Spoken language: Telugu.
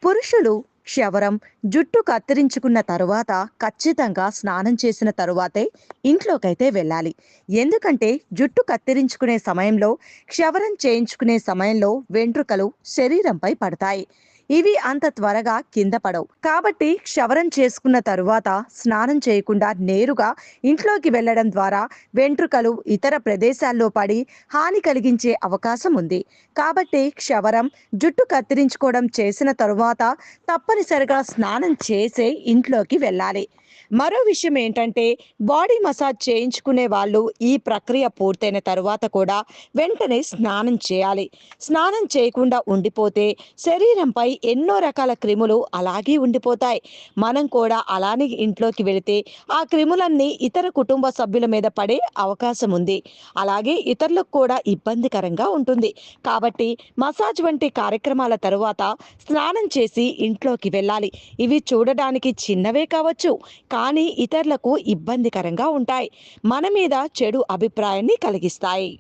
పురుషులు క్షవరం, జుట్టు కత్తిరించుకున్న తరువాత ఖచ్చితంగా స్నానం చేసిన తరువాతే ఇంట్లోకైతే వెళ్ళాలి. ఎందుకంటే జుట్టు కత్తిరించుకునే సమయంలో, క్షవరం చేయించుకునే సమయంలో వెంట్రుకలు శరీరంపై పడతాయి. ఇవి అంత త్వరగా కింద పడవు. కాబట్టి క్షవరం చేసుకున్న తరువాత స్నానం చేయకుండా నేరుగా ఇంట్లోకి వెళ్ళడం ద్వారా వెంట్రుకలు ఇతర ప్రదేశాల్లో పడి హాని కలిగించే అవకాశం ఉంది. కాబట్టి క్షవరం, జుట్టు కత్తిరించుకోవడం చేసిన తరువాత తప్పనిసరిగా స్నానం చేసే ఇంట్లోకి వెళ్ళాలి. మరో విషయం ఏంటంటే, బాడీ మసాజ్ చేయించుకునే వాళ్ళు ఈ ప్రక్రియ పూర్తయిన తరువాత కూడా వెంటనే స్నానం చేయాలి. స్నానం చేయకుండా ఉండిపోతే శరీరంపై ఎన్నో రకాల క్రిములు అలాగే ఉండిపోతాయి. మనం కూడా అలానే ఇంట్లోకి వెళితే ఆ క్రిములన్నీ ఇతర కుటుంబ సభ్యుల మీద పడే అవకాశం ఉంది. అలాగే ఇతరులకు కూడా ఇబ్బందికరంగా ఉంటుంది. కాబట్టి మసాజ్ వంటి కార్యక్రమాల తరువాత స్నానం చేసి ఇంట్లోకి వెళ్ళాలి. ఇవి చూడడానికి చిన్నవే కావచ్చు, కానీ ఇతరులకు ఇబ్బందికరంగా ఉంటాయి. మన మీద చెడు అభిప్రాయాన్ని కలిగిస్తాయి.